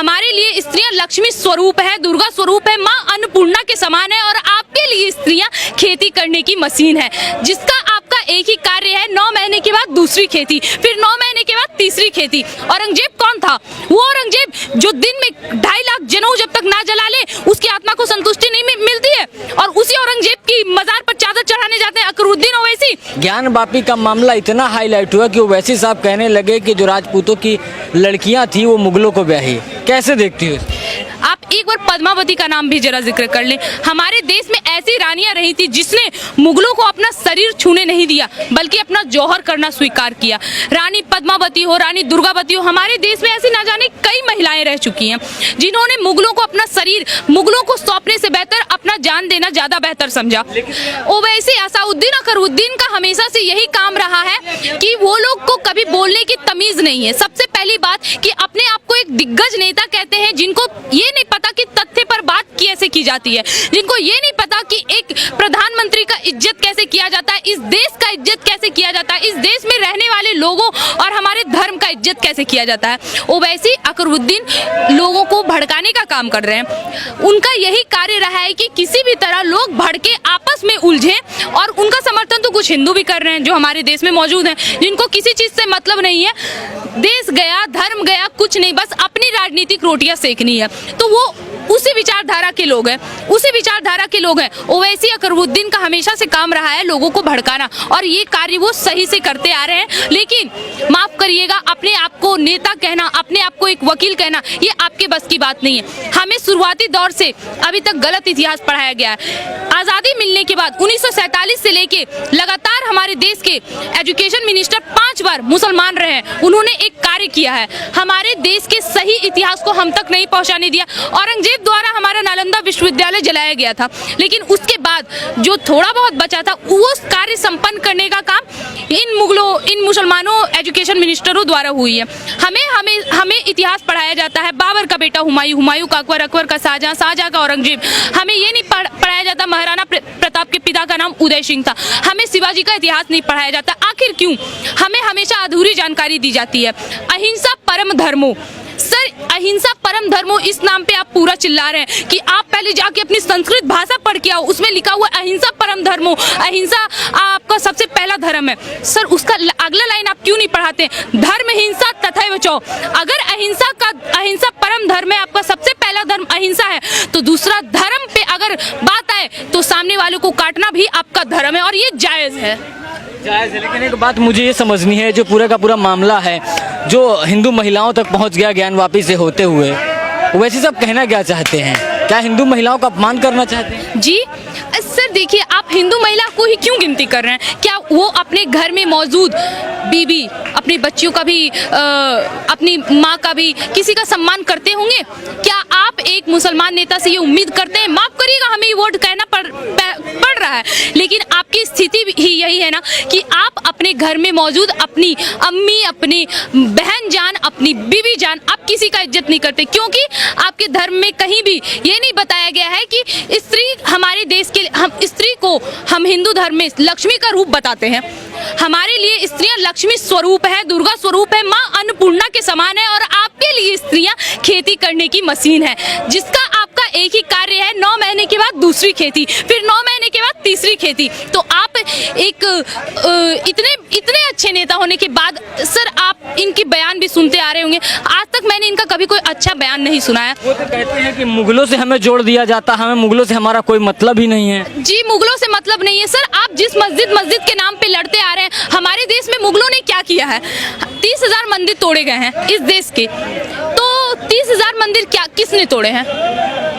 हमारे लिए स्त्रियां लक्ष्मी स्वरूप है, दुर्गा स्वरूप है, माँ अन्नपूर्णा के समान है। और आपके लिए स्त्रियां खेती करने की मशीन है, जिसका आपका एक ही कार्य है, 9 महीने के बाद दूसरी खेती, फिर 9 महीने के बाद तीसरी खेती। औरंगजेब कौन था? वो औरंगजेब जो दिन में 2.5 लाख जनेऊ जब तक ना जला ले उसकी आत्मा को संतुष्टि नहीं मिलती है, और उसी औरंगजेब की मजार पर चादर चढ़ाने जाते हैं अकरुद्दीन ओवैसी। ज्ञान वापी का मामला इतना हाईलाइट हुआ कि ओवैसी साहब कहने लगे कि जो राजपूतों की लड़कियां थी वो मुगलों को ब्याही। कैसे देखती हो? आप एक बार पद्मावती का नाम भी जरा जिक्र कर लें। हमारे देश में ऐसी रानियां रही थी जिसने मुगलों को अपना शरीर छूने नहीं दिया, बल्कि अपना जौहर करना स्वीकार किया। रानी पद्मावती हो, रानी दुर्गावती हो, हमारे देश में ऐसी ना जाने कई महिलाएं रह चुकी हैं जिन्होंने मुगलों को अपना शरीर, मुगलों को सौंपने से बेहतर अपना जान देना ज्यादा बेहतर समझा। ओवैसी असाउद्दीन अकरुद्दीन का हमेशा से यही काम रहा है कि वो लोग को कभी बोलने की तमीज नहीं है। सबसे पहली बात कि अपने आप को एक दिग्गज नेता कहते हैं जिनको ये नहीं पता कि तथ्य पर बात कैसे की जाती है, जिनको ये नहीं पता कि एक प्रधानमंत्री का इज्जत कैसे किया जाता है, इस देश का इज्जत कैसे किया जाता है, इस देश में रहने वाले लोगों और हमारे धर्म का इज्जत कैसे किया जाता है। ओवैसी अकरुद्दीन लोगों को भड़काने का काम कर रहे हैं। उनका यही कार्य रहा है कि किसी भी तरह लोग भड़के आपस में उलझे, और उनका समर्थन तो कुछ हिंदू भी कर रहे हैं जो हमारे देश में मौजूद हैं, जिनको किसी चीज से मतलब नहीं है। देश गया, धर्म गया, कुछ नहीं, बस अपनी राजनीतिक रोटियां सेकनी है। तो वो उसी विचारधारा के लोग हैं, उसी विचारधारा के लोग हैं। ओवैसी अकरुद्दीन का हमेशा से काम रहा है लोगों को भड़काना, और ये कार्य वो सही से करते आ रहे हैं। लेकिन माफ करिएगा, अपने आप को नेता कहना, अपने आप को एक वकील कहना, ये आपके बस की बात नहीं है। हमें शुरुआती दौर से अभी तक गलत इतिहास पढ़ाया गया है। आजादी मिलने के बाद 1947 से लेके लगातार हमारे देश के एजुकेशन मिनिस्टर 5 बार मुसलमान रहे हैं। उन्होंने एक कार्य किया है, हमारे देश के सही इतिहास को हम तक नहीं पहुंचाने दिया। औरंगजेब द्वारा हमारा नालंदा विश्वविद्यालय जलाया गया था, लेकिन उसके बाद जो थोड़ा बहुत बचा था वो कार्य संपन्न करने का काम इन मुसलमानों एजुकेशन मिनिस्टरों द्वारा हुई है। हमें इतिहास पढ़ाया जाता है बाबर का बेटा हुमायूं, हुमायूं का अकबर, अकबर का शाहजहां, शाहजहां का औरंगजेब। हमें ये नहीं पढ़ाया जाता महाराणा प्रताप के पिता का नाम उदय सिंह था। हमें शिवाजी का इतिहास नहीं पढ़ाया जाता। आखिर क्यों? हमें हमेशा अधूरी जानकारी दी जाती है। अहिंसा परम धर्मो, सर अहिंसा परम धर्मो इस नाम पे आप पूरा चिल्ला रहे हैं कि आप पहले जाके अपनी संस्कृत भाषा पढ़ के आओ, उसमें लिखा हुआ अहिंसा परम धर्मो, अहिंसा आपका सबसे पहला धर्म है। सर उसका अगला लाइन आप क्यों नहीं पढ़ाते? धर्म हिंसा तथैव चौ। अगर अहिंसा परम धर्म है, आपका सबसे पहला धर्म अहिंसा है, तो दूसरा धर्म पे अगर बात आए तो सामने वालों को काटना भी आपका धर्म है, और ये जायज है। लेकिन एक बात मुझे ये समझनी है, जो पूरा का पूरा मामला है जो हिंदू महिलाओं तक पहुंच गया ज्ञान वापी से होते हुए, वैसे सब कहना क्या चाहते हैं? क्या हिंदू महिलाओं का अपमान करना चाहते हैं? जी सर देखिए, आप हिंदू महिला को ही क्यों गिनती कर रहे हैं? क्या वो अपने घर में मौजूद बीबी, अपने बच्चियों का भी, अपनी माँ का भी किसी का सम्मान करते होंगे? क्या आप एक मुसलमान नेता से ये उम्मीद करते हैं? माफ करिएगा, हमें ये वर्ड कहना पड़ रहा है, लेकिन आपकी स्थिति ही यही है ना कि आप अपने घर में मौजूद अपनी अम्मी, अपनी बहन जान, अपनी बीवी जान, आप किसी का इज्जत नहीं करते, क्योंकि आपके धर्म में कहीं भी ये नहीं बताया गया है कि स्त्री हमारे देश के, हम स्त्री को हम हिंदू धर्म में लक्ष्मी का रूप बताते हैं। हमारे लिए स्त्रियां लक्ष्मी स्वरूप है, दुर्गा स्वरूप है, माँ अन्नपूर्णा के समान है। और आपके लिए स्त्रियां खेती करने की मशीन है, जिसका आपका एक ही कार्य है, 9 महीने के बाद दूसरी खेती, फिर 9 महीने के बाद तीसरी खेती। तो आप एक इतने अच्छे नेता होने के बाद सर आप इनकी बयान भी सुनते आ रहे होंगे, आज तक मैंने इनका कभी कोई अच्छा बयान नहीं सुना है। वो तो कहते हैं कि मुगलों से हमें जोड़ दिया जाता, हमें मुगलों से हमारा कोई मतलब ही नहीं है। जी मुगलों से मतलब नहीं है सर। आप जिस मस्जिद के नाम पे लड़ते आ रहे हैं, हमारे देश में मुगलों ने क्या किया है? 30,000 मंदिर तोड़े गए हैं इस देश के, तो 30,000 मंदिर क्या किसने तोड़े हैं?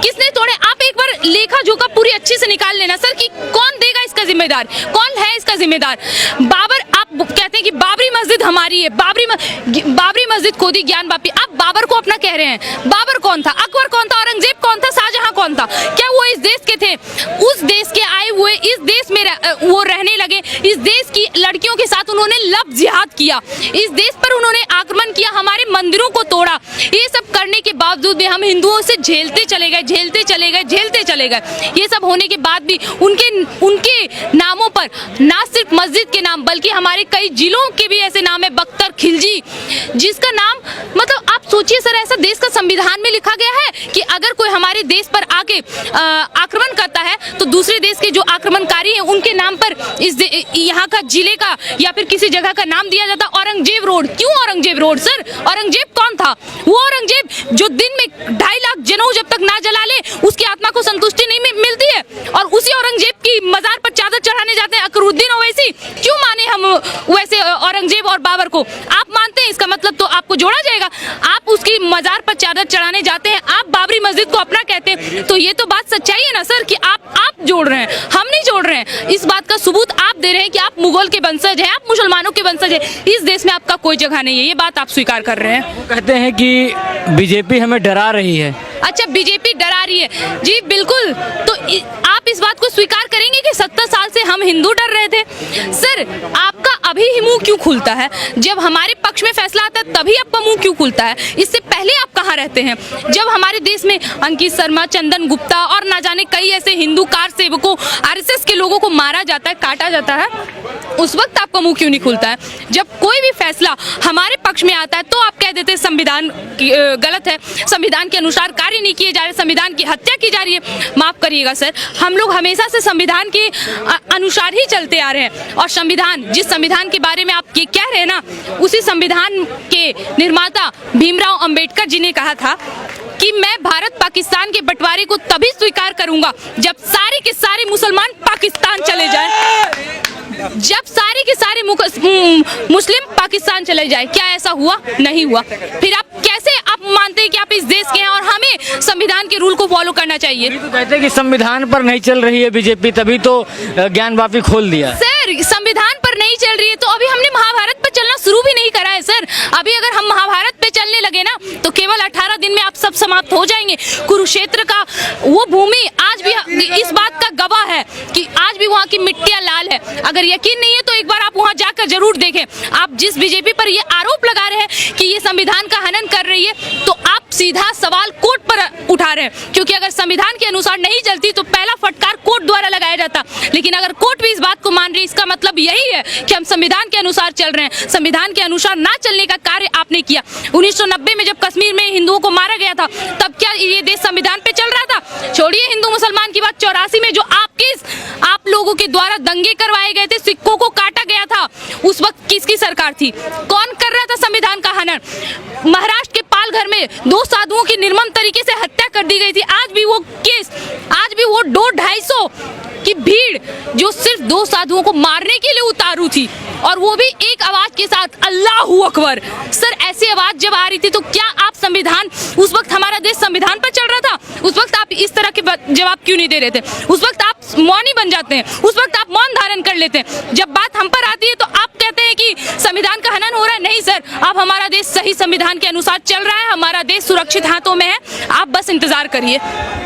किसने तोड़े? आप एक बार लेखा जोखा पूरी अच्छी से निकाल लेना सर कि कौन देगा इसका जिम्मेदार, कौन है इसका जिम्मेदार। बाबर, आप कहते हैं कि बाबरी मस्जिद हमारी है, बाबरी मस्जिद खोदी ज्ञान वापी, आप बाबर को अपना कह रहे हैं। बाबर कौन था? अकबर कौन था? औरंगजेब कौन था? शाहजहां कौन था? क्या वो इस देश के थे? उस देश के आए हुए इस देश में वो रहने लगे, इस देश की लड़कियों के साथ उन्होंने लब जिहाद किया, इस देश पर उन्होंने आक्रमण किया, हमारे मंदिरों को तोड़ा। ये सब करने के बावजूद भी हम हिंदुओं से झेलते चले गए, झेलते चले गए, झेलते चले गए। ये सब होने के बाद भी उनके नामों पर ना सिर्फ मस्जिद के नाम बल्कि हमारे कई जिलों के भी ऐसे नाम है, बख्तर, खिलजी, जिसका नाम मतलब आप सोचिए सर, ऐसा देश का संविधान में लिखा गया है कि अगर कोई हमारे देश पर आके आक्रमण करता है तो दूसरे देश के जो आक्रमणकारी हैं उनके नाम पर इस यहाँ का जिले का या फिर किसी जगह का नाम दिया जाता। औरंगजेब रोड, क्यों औरंगजेब रोड सर? औरंगजेब कौन था? वो औरंगजेब जो दिन में 2.5 लाख जनेऊ जब तक ना जला ले उसकी आत्मा को संतुष्टि नहीं मिलती है, और उसी औरंगजेब की मजार पर चादर चढ़ाने जाते हैं अकरुद्दीन ओवैसी। क्यों माने हम वैसे औरंगजेब और बाबर को? आप मानते हैं, इसका मतलब तो आपको जोड़ा जाएगा। आप उसकी मजार पर चादर चढ़ाने जाते हैं, आप बाबरी मस्जिद को अपना कहते हैं, तो ये तो बात सच्चाई है ना सर कि आप जोड़ रहे हैं, हम नहीं जोड़ रहे हैं। इस बात का सबूत आप दे रहे हैं कि आप मुगल के वंशज हैं, आप मुसलमानों के वंशज हैं। इस देश में आपका कोई जगह नहीं है, ये बात आप स्वीकार कर रहे हैं। वो कहते हैं कि बीजेपी हमें डरा रही है। अच्छा, बीजेपी डरा रही है, जी बिल्कुल। तो आप इस बात को स्वीकार करेंगे कि 70 साल से हम हिंदू डर रहे थे? सर, आपका अभी ही मुंह क्यों खुलता है? जब हमारे पक्ष में फैसला आता है तभी आपका मुंह क्यों खुलता है? इससे पहले आप कहाँ रहते हैं? जब हमारे देश में अंकित शर्मा, चंदन गुप्ता और ना जाने कई ऐसे हिंदू कार सेवकों, आरएसएस के लोगों को मारा जाता है, काटा जाता है, उस वक्त आपका मुंह क्यों नहीं खुलता है? जब कोई भी फैसला हमारे पक्ष में आता है तो आप कह देते हैं संविधान गलत है, संविधान के अनुसार कार्य नहीं किए जा रहे, संविधान की हत्या की जा रही है। माफ करिएगा सर, हम लोग हमेशा से संविधान के अनुसार ही चलते आ रहे हैं, और संविधान, जिस संविधान के बारे में आप ये कह रहे हैं ना, उसी संविधान के निर्माता भीमराव अंबेडकर जी ने कहा था कि मैं भारत पाकिस्तान के बंटवारे को तभी स्वीकार करूंगा जब सारे के सारे मुसलमान पाकिस्तान चले जाएं, जब सारे के सारे मुस्लिम पाकिस्तान चले जाए। क्या ऐसा हुआ? नहीं हुआ। फिर आप कैसे आप मानते हैं कि आप इस देश के हैं और हमें संविधान के रूल को फॉलो करना चाहिए? तो कहते हैं कि संविधान पर नहीं चल रही है बीजेपी, तभी तो ज्ञानवापी खोल दिया। सर, संविधान पर नहीं चल रही है तो अभी हमने महाभारत पर चलना शुरू भी नहीं करा है सर। अभी अगर हम महाभारत पे चलने लगे ना तो केवल 18 दिन में आप सब समाप्त हो जाएंगे। कुरुक्षेत्र का वो भूमि आज भी इस बात का गवाह है कि आज भी वहाँ की मिट्टियाँ लाल है। अगर यकीन नहीं है तो एक बार आप वहाँ जाकर जरूर देखें। आप जिस बीजेपी पर ये आरोप लगा रहे हैं कि ये संविधान का हनन कर रही है, तो आप सीधा सवाल कोर्ट पर उठा रहे हैं, क्योंकि अगर संविधान के अनुसार नहीं चलती तो पहला फटकार कोर्ट द्वारा लगाया जाता। लेकिन अगर कोर्ट भी इस बात को मान रही है, इसका मतलब यही है कि हम संविधान के अनुसार चल रहे हैं। संविधान के अनुसार ना चलने का कार्य आपने किया। 1990 में जब कश्मीर में हिंदुओं को मारा गया था, तब क्या ये देश संविधान पे चल रहा था? छोड़िए हिंदू मुसलमान की बात, 84 में जो आप लोगों के द्वारा दंगे करवाए गए थे, सिक्कों को काटा गया था, उस वक्त किसकी सरकार थी? कौन कर रहा था संविधान का हनन? महाराष्ट्र के पालघर में 2 साधुओं की निर्मम तरीके से हत्या कर दी गई थी। आज भी वो केस, आज भी वो 200-250 की भीड़ जो सिर्फ 2 साधुओं को मारने के लिए उतारू थी, और वो भी एक आवाज के साथ, अल्लाहू अकबर। सर, ऐसी आवाज जब आ रही थी तो क्या आप संविधान, उस वक्त हमारा देश संविधान पर चल रहा था, उस वक्त आप इस तरह के जवाब क्यों नहीं दे रहे थे? उस वक्त आप मौनी बन जाते हैं, उस वक्त आप मौन धारण कर लेते हैं। जब बात हम पर आती है तो आप कहते हैं कि संविधान का हनन हो रहा है। नहीं सर, अब हमारा देश सही संविधान के अनुसार चल रहा है, हमारा देश सुरक्षित हाथों में है, आप बस इंतजार करिए।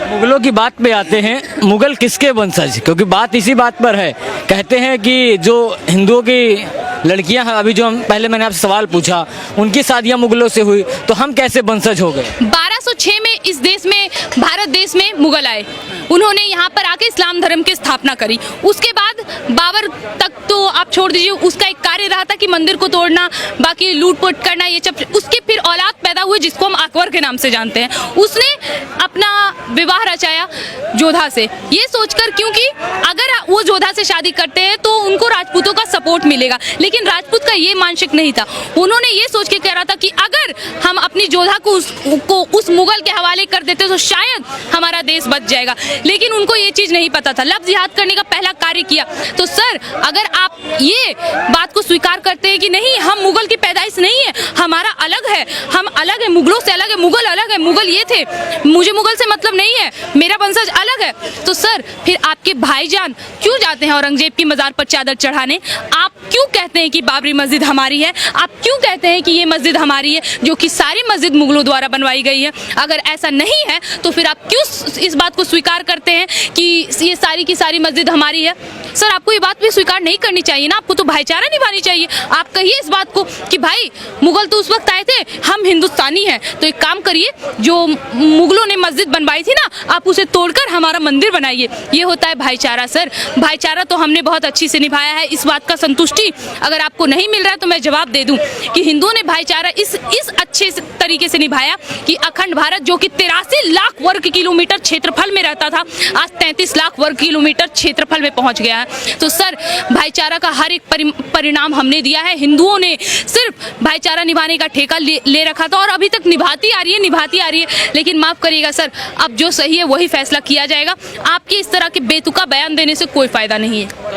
मुगलों की बात पे आते हैं, मुगल किसके वंशज? क्योंकि बात इसी बात पर है। कहते हैं कि जो हिंदुओं की लड़कियां हैं, अभी जो पहले मैंने आपसे सवाल पूछा, उनकी शादियां मुगलों से हुई, तो हम कैसे वंशज हो गए? 1206 में इस देश में, भारत देश में मुगल आए, उन्होंने यहाँ पर आके इस्लाम धर्म की स्थापना करी। उसके बाद बाबर तक तो आप छोड़ दीजिए, उसका एक कार्य रहा था कि मंदिर को तोड़ना, बाकी लूटपुट करना, ये सब। उसके फिर औलाद पैदा हुए जिसको हम अकबर के नाम से जानते हैं। उसने अपना विवाह रचाया जोधा से, ये सोचकर क्योंकि अगर वो जोधा से शादी करते हैं तो उनको राजपूतों का सपोर्ट मिलेगा, लेकिन राजपूत का ये मानसिक नहीं था। उन्होंने ये सोच के कहा था कि अगर हम अपनी जोधा को उस मुगल के हवाले कर देते तो शायद हमारा देश बच जाएगा, लेकिन उनको ये चीज नहीं पता था। लब जिहाद करने का पहला कार्य किया। तो सर, अगर आप ये बात को स्वीकार करते हैं कि नहीं, हम मुगल की पैदाइश नहीं है, हमारा अलग है, हम अलग है, मुगलों से अलग है, मुगल अलग है, मुगल ये थे, मुझे मुगल से मतलब नहीं है, मेरा वंशज अलग है। तो सर फिर आपके भाईजान क्यों जाते हैं औरंगजेब की मजार पर चादर चढ़ाने? आप क्यों कहते हैं कि बाबरी मस्जिद हमारी है? आप क्यों कहते हैं कि ये मस्जिद हमारी है, जो कि सारी मस्जिद मुगलों द्वारा बनवाई गई है? अगर ऐसा नहीं है तो फिर आप क्यों इस बात को स्वीकार करते हैं कि ये सारी की सारी मस्जिद हमारी है? सर आपको ये बात भी स्वीकार नहीं करनी चाहिए ना, आपको तो भाईचारा निभानी चाहिए। आप कहिए इस बात को कि भाई मुगल तो उस वक्त आए थे, हम हिंदुस्तानी हैं, तो एक काम करिए, जो मुगलों ने मस्जिद बनवाई थी ना, आप उसे तोड़कर हमारा मंदिर बनाइए। ये होता है भाईचारा सर। भाईचारा तो हमने बहुत अच्छी से निभाया है। इस बात का संतुष्टि अगर आपको नहीं मिल रहा है तो मैं जवाब दे दूं कि हिंदुओं ने भाईचारा इस अच्छे तरीके से निभाया कि अखंड भारत जो कि 83 लाख वर्ग किलोमीटर क्षेत्रफल में रहता था, आज 33 लाख वर्ग किलोमीटर क्षेत्रफल में पहुंच गया है। तो सर भाईचारा का हर एक परिणाम हमने दिया है। हिंदुओं ने सिर्फ भाईचारा निभाने का ठेका ले रखा था और अभी तक निभाती आ रही है। लेकिन माफ करिएगा सर, अब जो सही है वही फैसला किया जाएगा। आपके इस तरह के बेतुका बयान देने से कोई फायदा नहीं है।